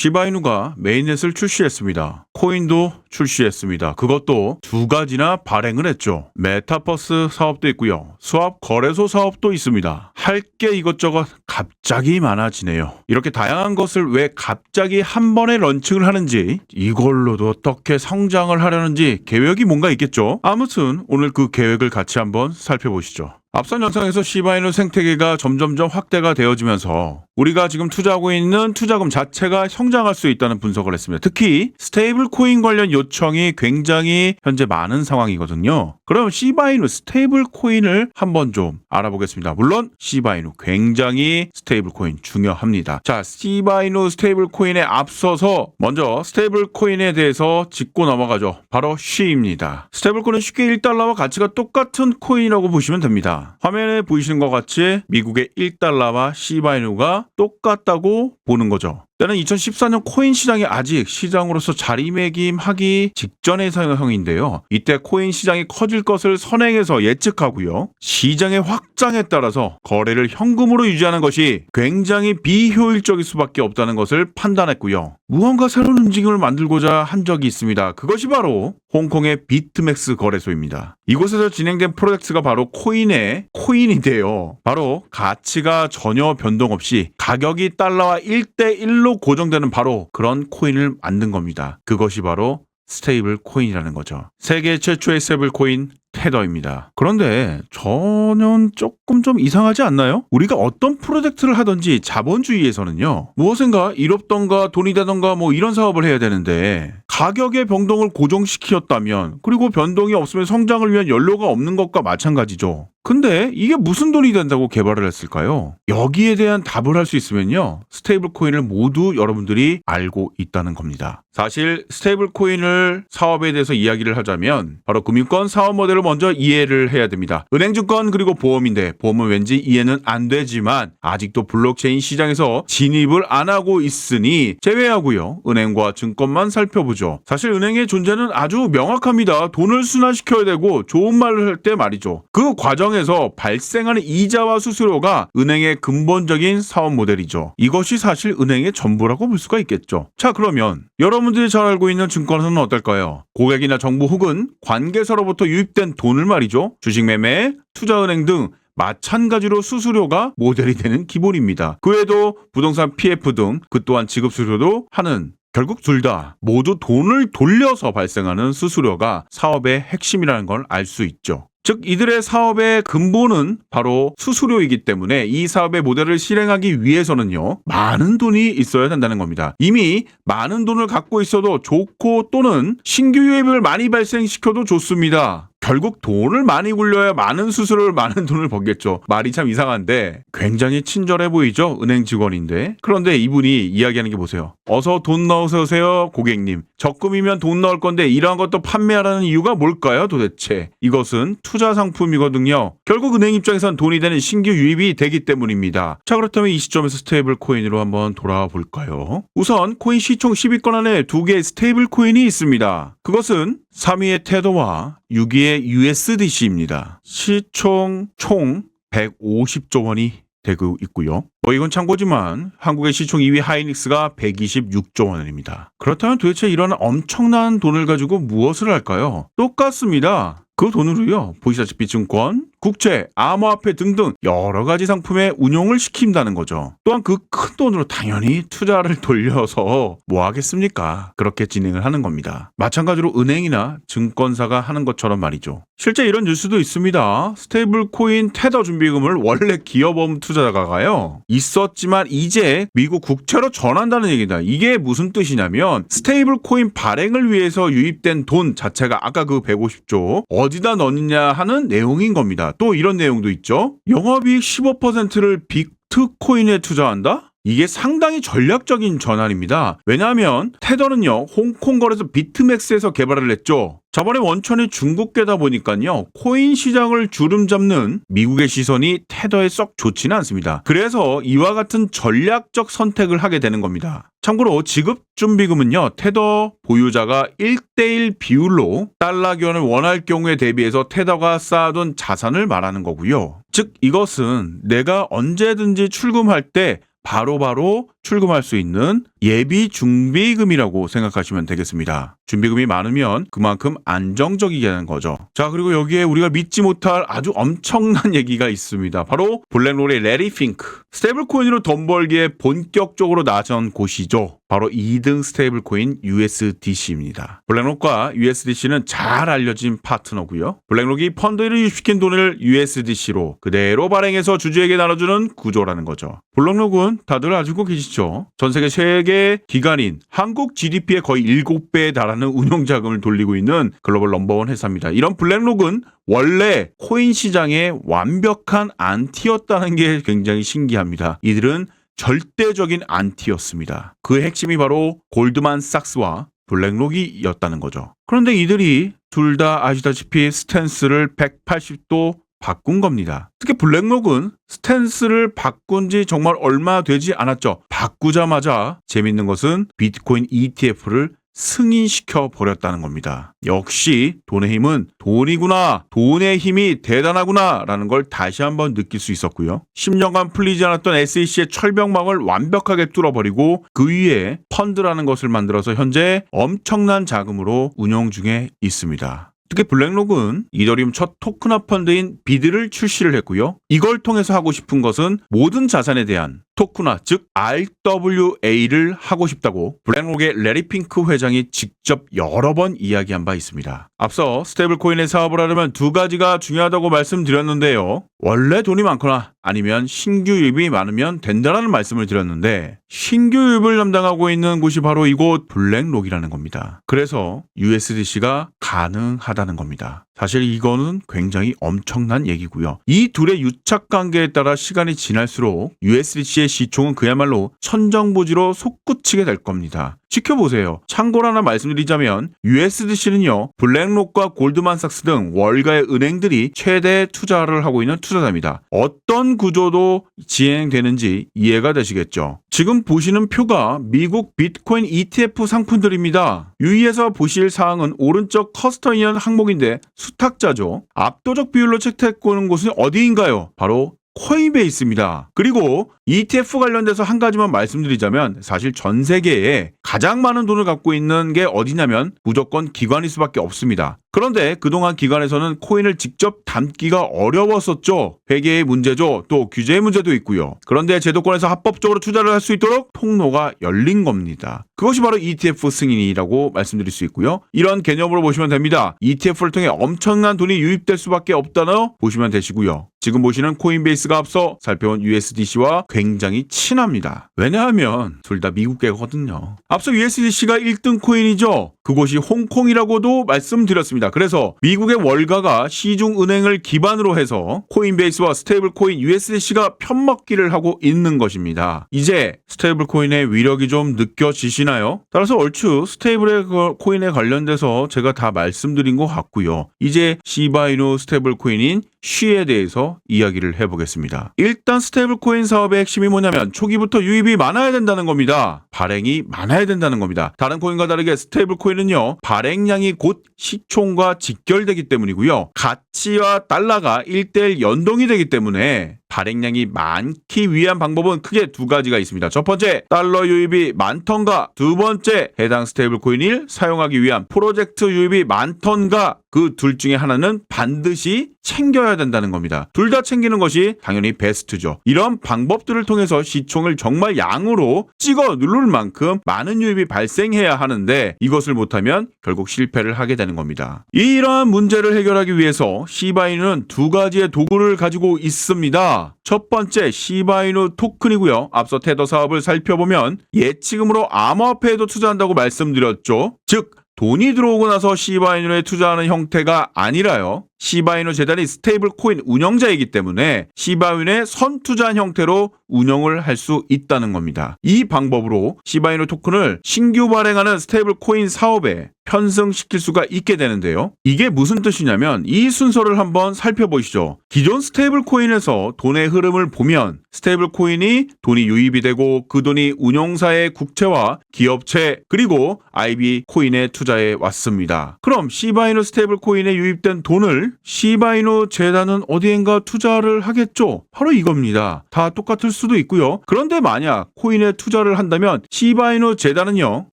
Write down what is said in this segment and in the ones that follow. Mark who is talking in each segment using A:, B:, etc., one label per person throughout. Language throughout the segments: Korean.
A: 시바이누가 메인넷을 출시했습니다. 코인도 출시했습니다. 그것도 두 가지나 발행을 했죠. 메타버스 사업도 있고요. 수합 거래소 사업도 있습니다. 할 게 이것저것 갑자기 많아지네요. 이렇게 다양한 것을 왜 갑자기 한 번에 런칭을 하는지, 이걸로도 어떻게 성장을 하려는지 계획이 뭔가 있겠죠. 아무튼 오늘 그 계획을 같이 한번 살펴보시죠. 앞선 영상에서 시바이누 생태계가 점점점 확대가 되어지면서 우리가 지금 투자하고 있는 투자금 자체가 성장할 수 있다는 분석을 했습니다. 특히 스테이블 코인 관련 요청이 굉장히 현재 많은 상황이거든요. 그럼 시바이누 스테이블 코인을 한번 좀 알아보겠습니다. 물론 시바이누 굉장히 스테이블 코인 중요합니다. 자, 시바이누 스테이블 코인에 앞서서 먼저 스테이블 코인에 대해서 짚고 넘어가죠. 바로 쉬입니다. 스테이블 코인은 쉽게 1달러와 가치가 똑같은 코인이라고 보시면 됩니다. 화면에 보이시는 것 같이 미국의 1달러와 시바이누가 똑같다고 보는 거죠. 때는 2014년 코인 시장이 아직 시장으로서 자리매김하기 직전의 상황인데요. 이때 코인 시장이 커질 것을 선행해서 예측하고요. 시장의 확장에 따라서 거래를 현금으로 유지하는 것이 굉장히 비효율적일 수밖에 없다는 것을 판단했고요. 무언가 새로운 움직임을 만들고자 한 적이 있습니다. 그것이 바로 홍콩의 비트맥스 거래소입니다. 이곳에서 진행된 프로젝트가 바로 코인인데요. 바로 가치가 전혀 변동 없이 가격이 달러와 1대1로 고정되는 바로 그런 코인을 만든 겁니다. 그것이 바로 스테이블 코인이라는 거죠. 세계 최초의 스테이블 코인 테더입니다. 그런데 저는 조금 좀 이상하지 않나요? 우리가 어떤 프로젝트를 하든지 자본주의에서는요, 무엇인가 이롭던가 돈이 되던가 뭐 이런 사업을 해야 되는데 가격의 변동을 고정시켰다면, 그리고 변동이 없으면 성장을 위한 연료가 없는 것과 마찬가지죠. 근데 이게 무슨 돈이 된다고 개발을 했을까요? 여기에 대한 답을 할 수 있으면요, 스테이블 코인을 모두 여러분들이 알고 있다는 겁니다. 사실 스테이블 코인을 사업에 대해서 이야기를 하자면 바로 금융권 사업 모델을 먼저 이해를 해야 됩니다. 은행, 증권, 그리고 보험인데 보험은 왠지 이해는 안 되지만 아직도 블록체인 시장에서 진입을 안 하고 있으니 제외하고요. 은행과 증권만 살펴보죠. 사실 은행의 존재는 아주 명확합니다. 돈을 순환시켜야 되고, 좋은 말을 할 때 말이죠, 그 과정에서 발생하는 이자와 수수료가 은행의 근본적인 사업 모델이죠. 이것이 사실 은행의 전부라고 볼 수가 있겠죠. 자, 그러면 여러분들이 잘 알고 있는 증권사는 어떨까요? 고객이나 정부 혹은 관계사로부터 유입된 돈을 말이죠. 주식 매매, 투자은행 등 마찬가지로 수수료가 모델이 되는 기본입니다. 그 외에도 부동산 PF 등 그 또한 지급 수수료도 하는, 결국 둘 다 모두 돈을 돌려서 발생하는 수수료가 사업의 핵심이라는 걸 알 수 있죠. 즉 이들의 사업의 근본은 바로 수수료이기 때문에 이 사업의 모델을 실행하기 위해서는요, 많은 돈이 있어야 된다는 겁니다. 이미 많은 돈을 갖고 있어도 좋고, 또는 신규 유입을 많이 발생시켜도 좋습니다. 결국 돈을 많이 굴려야 많은 수수료를, 많은 돈을 벌겠죠. 말이 참 이상한데 굉장히 친절해 보이죠? 은행 직원인데. 그런데 이분이 이야기하는 게 보세요. 어서 돈 넣으세요, 고객님. 적금이면 돈 넣을 건데 이러한 것도 판매하라는 이유가 뭘까요, 도대체? 이것은 투자 상품이거든요. 결국 은행 입장에선 돈이 되는 신규 유입이 되기 때문입니다. 자, 그렇다면 이 시점에서 스테이블 코인으로 한번 돌아와 볼까요? 우선 코인 시총 10위권 안에 두 개의 스테이블 코인이 있습니다. 그것은 3위의 테더와 6위의 USDC입니다. 시총 총 150조 원이 되고 있고요. 이건 참고지만 한국의 시총 2위 하이닉스가 126조 원입니다. 그렇다면 도대체 이런 엄청난 돈을 가지고 무엇을 할까요? 똑같습니다. 그 돈으로요, 보시다시피 증권, 국채, 암호화폐 등등 여러 가지 상품의 운용을 시킨다는 거죠. 또한 그 큰 돈으로 당연히 투자를 돌려서 뭐 하겠습니까? 그렇게 진행을 하는 겁니다. 마찬가지로 은행이나 증권사가 하는 것처럼 말이죠. 실제 이런 뉴스도 있습니다. 스테이블 코인 테더 준비금을 원래 기업어음 투자자가요, 있었지만 이제 미국 국채로 전환한다는 얘기다. 이게 무슨 뜻이냐면 스테이블 코인 발행을 위해서 유입된 돈 자체가 아까 그 150조 어디다 넣느냐 하는 내용인 겁니다. 또 이런 내용도 있죠. 영업이익 15%를 비트코인에 투자한다? 이게 상당히 전략적인 전환입니다. 왜냐하면 테더는요, 홍콩 거래소 비트맥스에서 개발을 했죠. 저번에 원천이 중국계다 보니까요, 코인 시장을 주름잡는 미국의 시선이 테더에 썩 좋지는 않습니다. 그래서 이와 같은 전략적 선택을 하게 되는 겁니다. 참고로 지급준비금은요, 테더 보유자가 1대1 비율로 달러 교환을 원할 경우에 대비해서 테더가 쌓아둔 자산을 말하는 거고요. 즉 이것은 내가 언제든지 출금할 때 바로바로 출금할 수 있는 예비 준비금이라고 생각하시면 되겠습니다. 준비금이 많으면 그만큼 안정적이게 하는 거죠. 자, 그리고 여기에 우리가 믿지 못할 아주 엄청난 얘기가 있습니다. 바로 블랙록의 레리 핑크. 스테이블 코인으로 돈 벌기에 본격적으로 나선 곳이죠. 바로 2등 스테이블 코인 USDC입니다. 블랙록과 USDC는 잘 알려진 파트너고요. 블랙록이 펀드를 유입시킨 돈을 USDC로 그대로 발행해서 주주에게 나눠주는 구조라는 거죠. 블랙록은 다들 알고 계시죠? 전 세계 세계 기관인 한국 GDP의 거의 7배에 달하는 운용 자금을 돌리고 있는 글로벌 넘버원 회사입니다. 이런 블랙록은 원래 코인 시장의 완벽한 안티였다는 게 굉장히 신기합니다. 이들은 절대적인 안티였습니다. 그 핵심이 바로 골드만삭스와 블랙록이었다는 거죠. 그런데 이들이 둘 다 아시다시피 스탠스를 180도 바꾼 겁니다. 특히 블랙록은 스탠스를 바꾼 지 정말 얼마 되지 않았죠. 바꾸자마자 재밌는 것은 비트코인 ETF를 승인시켜 버렸다는 겁니다. 역시 돈의 힘은 돈이구나. 돈의 힘이 대단하구나 라는 걸 다시 한번 느낄 수 있었고요. 10년간 풀리지 않았던 SEC의 철벽망을 완벽하게 뚫어버리고 그 위에 펀드라는 것을 만들어서 현재 엄청난 자금으로 운영 중에 있습니다. 특히 블랙록은 이더리움 첫 토큰화 펀드인 비드를 출시를 했고요. 이걸 통해서 하고 싶은 것은 모든 자산에 대한 토큰화, 즉 RWA를 하고 싶다고 블랙록의 레리 핑크 회장이 직접 여러 번 이야기한 바 있습니다. 앞서 스테이블 코인의 사업을 하려면 두 가지가 중요하다고 말씀드렸는데요. 원래 돈이 많거나 아니면 신규 유입이 많으면 된다라는 말씀을 드렸는데 신규 유입을 담당하고 있는 곳이 바로 이곳 블랙록이라는 겁니다. 그래서 USDC가 가능하다는 겁니다. 사실 이거는 굉장히 엄청난 얘기고요. 이 둘의 유착 관계에 따라 시간이 지날수록 USDC의 시총은 그야말로 천정부지로 솟구치게 될 겁니다. 지켜보세요. 참고로 하나 말씀드리자면 USDC는요. 블랙록과 골드만삭스 등 월가의 은행들이 최대 투자를 하고 있는 투자자입니다. 어떤 구조도 진행되는지 이해가 되시겠죠. 지금 보시는 표가 미국 비트코인 ETF 상품들입니다. 유의해서 보실 사항은 오른쪽 커스터니언 항목인데 수탁자죠. 압도적 비율로 채택하는 곳은 어디인가요? 바로 코인베이스입니다. 그리고 ETF 관련돼서 한 가지만 말씀드리자면 사실 전 세계에 가장 많은 돈을 갖고 있는 게 어디냐면 무조건 기관일 수밖에 없습니다. 그런데 그동안 기관에서는 코인을 직접 담기가 어려웠었죠. 회계의 문제죠. 또 규제의 문제도 있고요. 그런데 제도권에서 합법적으로 투자를 할 수 있도록 통로가 열린 겁니다. 그것이 바로 ETF 승인이라고 말씀드릴 수 있고요. 이런 개념으로 보시면 됩니다. ETF를 통해 엄청난 돈이 유입될 수밖에 없다고 보시면 되시고요. 지금 보시는 코인베이스가 앞서 살펴본 USDC와 굉장히 친합니다. 왜냐하면 둘 다 미국계거든요. 앞서 USDC가 1등 코인이죠. 그곳이 홍콩이라고도 말씀드렸습니다. 그래서 미국의 월가가 시중은행을 기반으로 해서 코인베이스와 스테이블 코인 USDC가 편먹기를 하고 있는 것입니다. 이제 스테이블 코인의 위력이 좀 느껴지시나요? 따라서 얼추 스테이블 코인에 관련돼서 제가 다 말씀드린 것 같고요. 이제 시바이누 스테이블 코인인 쉬에 대해서 이야기를 해보겠습니다. 일단 스테이블 코인 사업의 핵심이 뭐냐면 초기부터 유입이 많아야 된다는 겁니다. 발행이 많아야 된다는 겁니다. 다른 코인과 다르게 스테이블 코인은요. 발행량이 곧 시총과 직결되기 때문이고요. 가치와 달러가 1:1 연동이 되기 때문에 발행량이 많기 위한 방법은 크게 두 가지가 있습니다. 첫 번째, 달러 유입이 많던가. 두 번째, 해당 스테이블 코인을 사용하기 위한 프로젝트 유입이 많던가. 그 둘 중에 하나는 반드시 챙겨야 된다는 겁니다. 둘 다 챙기는 것이 당연히 베스트죠. 이런 방법들을 통해서 시총을 정말 양으로 찍어 누를 만큼 많은 유입이 발생해야 하는데 이것을 못하면 결국 실패를 하게 되는 겁니다. 이러한 문제를 해결하기 위해서 시바이누는 두 가지의 도구를 가지고 있습니다. 첫 번째 시바이누 토큰이고요. 앞서 테더 사업을 살펴보면 예치금으로 암호화폐에도 투자한다고 말씀드렸죠. 즉 돈이 들어오고 나서 시바이누에 투자하는 형태가 아니라요. 시바이누 재단이 스테이블 코인 운영자이기 때문에 시바이누에 선투자한 형태로 운영을 할 수 있다는 겁니다. 이 방법으로 시바이누 토큰을 신규 발행하는 스테이블 코인 사업에 편승시킬 수가 있게 되는데요. 이게 무슨 뜻이냐면 이 순서를 한번 살펴보시죠. 기존 스테이블 코인에서 돈의 흐름을 보면 스테이블 코인이 돈이 유입이 되고 그 돈이 운용사의 국채와 기업체 그리고 IB 코인에 투자해 왔습니다. 그럼 시바이누 스테이블 코인에 유입된 돈을 만일 시바이누 재단은 어디엔가 투자를 하겠죠? 바로 이겁니다. 다 똑같을 수도 있고요. 그런데 만약 코인에 투자를 한다면 시바이누 재단은요,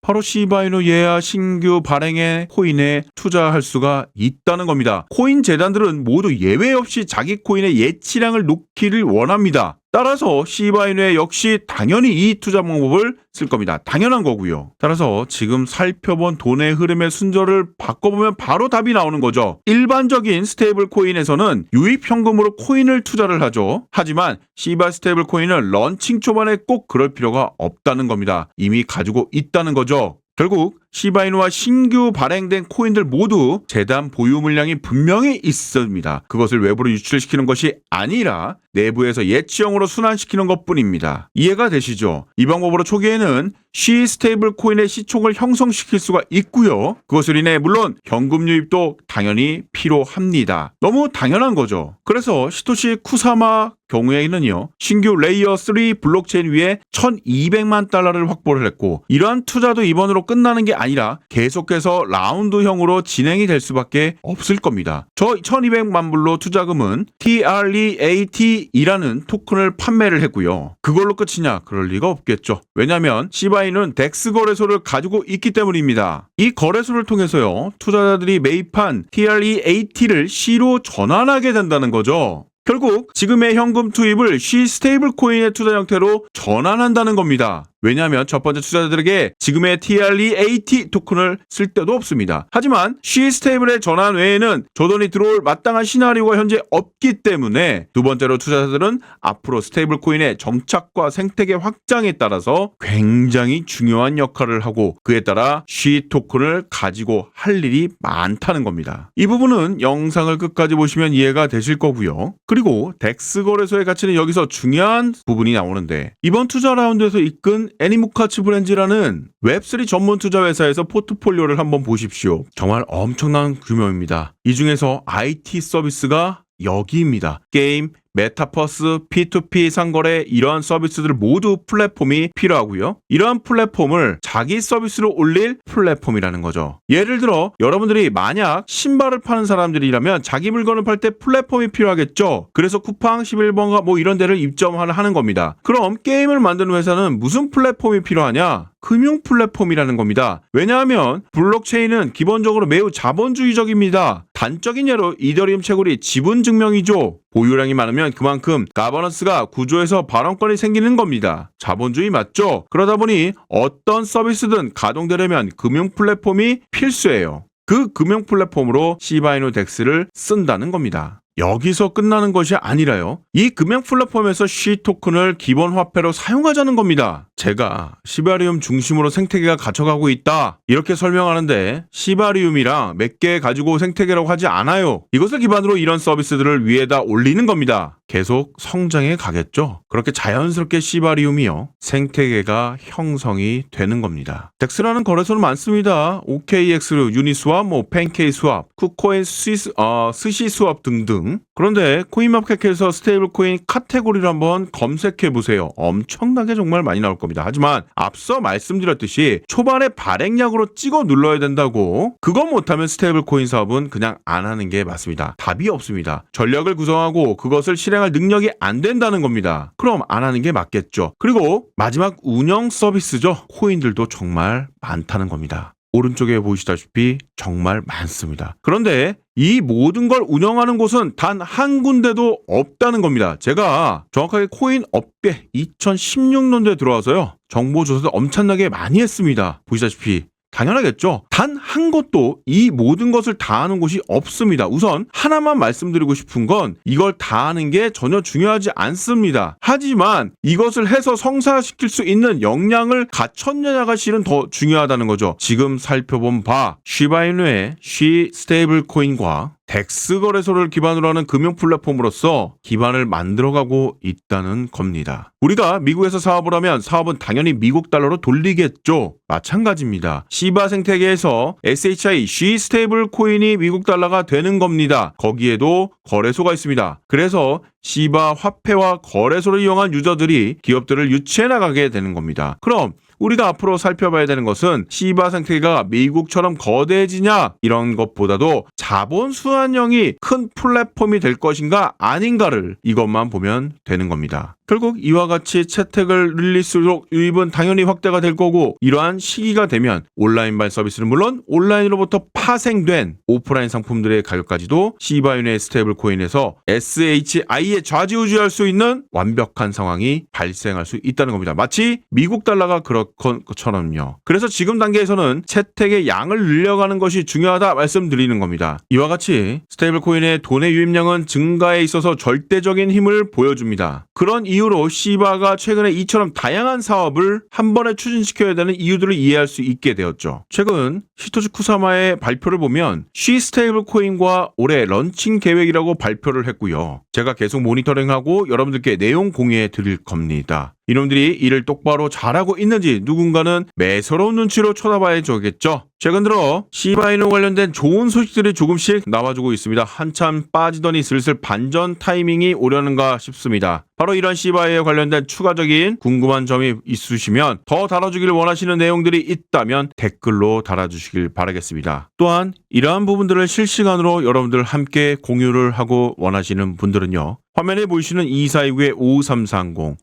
A: 바로 시바이누 예야 신규 발행의 코인에 투자할 수가 있다는 겁니다. 코인 재단들은 모두 예외 없이 자기 코인의 예치량을 놓기를 원합니다. 따라서 시바이누 역시 당연히 이 투자 방법을 쓸 겁니다. 당연한 거고요. 따라서 지금 살펴본 돈의 흐름의 순서를 바꿔보면 바로 답이 나오는 거죠. 일반적인 스테이블 코인에서는 유입 현금으로 코인을 투자를 하죠. 하지만 시바 스테이블 코인은 런칭 초반에 꼭 그럴 필요가 없다는 겁니다. 이미 가지고 있다는 거죠. 결국 시바이누와 신규 발행된 코인들 모두 재단 보유 물량이 분명히 있습니다. 그것을 외부로 유출시키는 것이 아니라 내부에서 예치형으로 순환시키는 것뿐입니다. 이해가 되시죠? 이 방법으로 초기에는 시 스테이블 코인의 시총을 형성시킬 수가 있고요. 그것을 인해 물론 현금 유입도 당연히 필요합니다. 너무 당연한 거죠. 그래서 시토시 쿠사마 경우에는요, 신규 레이어 3 블록체인 위에 1200만 달러를 확보를 했고, 이러한 투자도 이번으로 끝나는 게 아니라 계속해서 라운드형으로 진행이 될 수밖에 없을 겁니다. 저 1200만 불로 투자금은 TREAT이라는 토큰을 판매를 했고요. 그걸로 끝이냐? 그럴 리가 없겠죠. 왜냐하면 시바이는 덱스 거래소를 가지고 있기 때문입니다. 이 거래소를 통해서요, 투자자들이 매입한 TREAT를 C로 전환하게 된다는 거죠. 결국 지금의 현금 투입을 C 스테이블 코인의 투자 형태로 전환한다는 겁니다. 왜냐하면 첫 번째 투자자들에게 지금의 TREAT 토큰을 쓸 데도 없습니다. 하지만 C 스테이블의 전환 외에는 저 돈이 들어올 마땅한 시나리오가 현재 없기 때문에 두 번째로 투자자들은 앞으로 스테이블 코인의 정착과 생태계 확장에 따라서 굉장히 중요한 역할을 하고 그에 따라 C 토큰을 가지고 할 일이 많다는 겁니다. 이 부분은 영상을 끝까지 보시면 이해가 되실 거고요. 그리고 덱스 거래소의 가치는 여기서 중요한 부분이 나오는데, 이번 투자 라운드에서 이끈 애니모카츠 브랜즈라는 웹3 전문 투자 회사에서 포트폴리오를 한번 보십시오. 정말 엄청난 규모입니다. 이 중에서 IT 서비스가 여기입니다. 게임, 메타버스, P2P 상거래 이러한 서비스들 모두 플랫폼이 필요하고요. 이러한 플랫폼을 자기 서비스로 올릴 플랫폼이라는 거죠. 예를 들어 여러분들이 만약 신발을 파는 사람들이라면 자기 물건을 팔 때 플랫폼이 필요하겠죠. 그래서 쿠팡 11번가 뭐 이런 데를 입점하는 겁니다. 그럼 게임을 만드는 회사는 무슨 플랫폼이 필요하냐? 금융 플랫폼이라는 겁니다. 왜냐하면 블록체인은 기본적으로 매우 자본주의적입니다. 단적인 예로 이더리움 채굴이 지분 증명이죠. 보유량이 많으면 그만큼 가버넌스가 구조에서 발언권이 생기는 겁니다. 자본주의 맞죠? 그러다 보니 어떤 서비스든 가동되려면 금융 플랫폼이 필수예요. 그 금융 플랫폼으로 시바이누 덱스를 쓴다는 겁니다. 여기서 끝나는 것이 아니라요, 이 금융 플랫폼에서 C 토큰을 기본 화폐로 사용하자는 겁니다. 제가 시바리움 중심으로 생태계가 갇혀가고 있다 이렇게 설명하는데, 시바리움이랑 몇 개 가지고 생태계라고 하지 않아요. 이것을 기반으로 이런 서비스들을 위에다 올리는 겁니다. 계속 성장해 가겠죠. 그렇게 자연스럽게 시바리움이요, 생태계가 형성이 되는 겁니다. 덱스라는 거래소는 많습니다. OKX, 유니스왑, 팬케이 스왑, 쿠코인, 스시 스왑 등등. 그런데 코인마켓에서 스테이블 코인 카테고리를 한번 검색해 보세요. 엄청나게 정말 많이 나올 겁니다. 하지만 앞서 말씀드렸듯이 초반에 발행량으로 찍어 눌러야 된다고, 그거 못하면 스테이블 코인 사업은 그냥 안 하는 게 맞습니다. 답이 없습니다. 전략을 구성하고 그것을 실행할 능력이 안 된다는 겁니다. 그럼 안 하는 게 맞겠죠. 그리고 마지막 운영 서비스죠. 코인들도 정말 많다는 겁니다. 오른쪽에 보시다시피 정말 많습니다. 그런데 이 모든 걸 운영하는 곳은 단 한 군데도 없다는 겁니다. 제가 정확하게 코인 업계 2016년도에 들어와서요, 정보 조사도 엄청나게 많이 했습니다. 보시다시피 당연하겠죠. 단 한 곳도 이 모든 것을 다 하는 곳이 없습니다. 우선 하나만 말씀드리고 싶은 건 이걸 다 하는 게 전혀 중요하지 않습니다. 하지만 이것을 해서 성사시킬 수 있는 역량을 갖췄느냐가 실은 더 중요하다는 거죠. 지금 살펴본 바 시바이누의 C 스테이블 코인과 덱스 거래소를 기반으로 하는 금융 플랫폼으로서 기반을 만들어가고 있다는 겁니다. 우리가 미국에서 사업을 하면 사업은 당연히 미국 달러로 돌리겠죠. 마찬가지입니다. 시바 생태계에서 SHI C 스테이블 코인이 미국 달러가 되는 겁니다. 거기에도 거래소가 있습니다. 그래서 시바 화폐와 거래소를 이용한 유저들이 기업들을 유치해 나가게 되는 겁니다. 그럼 우리가 앞으로 살펴봐야 되는 것은 시바 생태계가 미국처럼 거대해지냐 이런 것보다도 자본 수환형이 큰 플랫폼이 될 것인가 아닌가를 이것만 보면 되는 겁니다. 결국 이와 같이 채택을 늘릴수록 유입은 당연히 확대가 될 거고, 이러한 시기가 되면 온라인발 서비스는 물론 온라인으로부터 파생된 오프라인 상품들의 가격까지도 시바윤의 스테이블 코인에서 SHI에 좌지우지할 수 있는 완벽한 상황이 발생할 수 있다는 겁니다. 마치 미국 달러가 그런 것처럼요. 그래서 지금 단계에서는 채택의 양을 늘려가는 것이 중요하다 말씀드리는 겁니다. 이와 같이 스테이블 코인의 돈의 유입량은 증가에 있어서 절대적인 힘을 보여줍니다. 그런 이유로 시바가 최근에 이처럼 다양한 사업을 한 번에 추진시켜야 되는 이유들을 이해할 수 있게 되었죠. 최근 히토시 쿠사마의 발표를 보면 쉬 스테이블 코인과 올해 런칭 계획이라고 발표를 했고요. 제가 계속 모니터링하고 여러분들께 내용 공유해 드릴 겁니다. 이놈들이 일을 똑바로 잘하고 있는지 누군가는 매서러운 눈치로 쳐다봐야겠죠. 최근 들어 시바이누 관련된 좋은 소식들이 조금씩 나와주고 있습니다. 한참 빠지더니 슬슬 반전 타이밍이 오려는가 싶습니다. 바로 이런 시바이에 관련된 추가적인 궁금한 점이 있으시면, 더 다뤄주길 원하시는 내용들이 있다면 댓글로 달아주시길 바라겠습니다. 또한 이러한 부분들을 실시간으로 여러분들 함께 공유를 하고 원하시는 분들은요, 화면에 보이시는 2429-5330,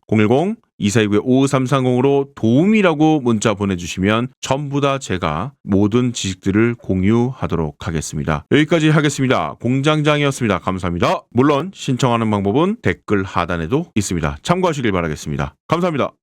A: 010-2429-5330으로 도움이라고 문자 보내주시면 전부 다 제가 모든 지식들을 공유하도록 하겠습니다. 여기까지 하겠습니다. 공장장이었습니다. 감사합니다. 물론 신청하는 방법은 댓글 하단에도 있습니다. 참고하시길 바라겠습니다. 감사합니다.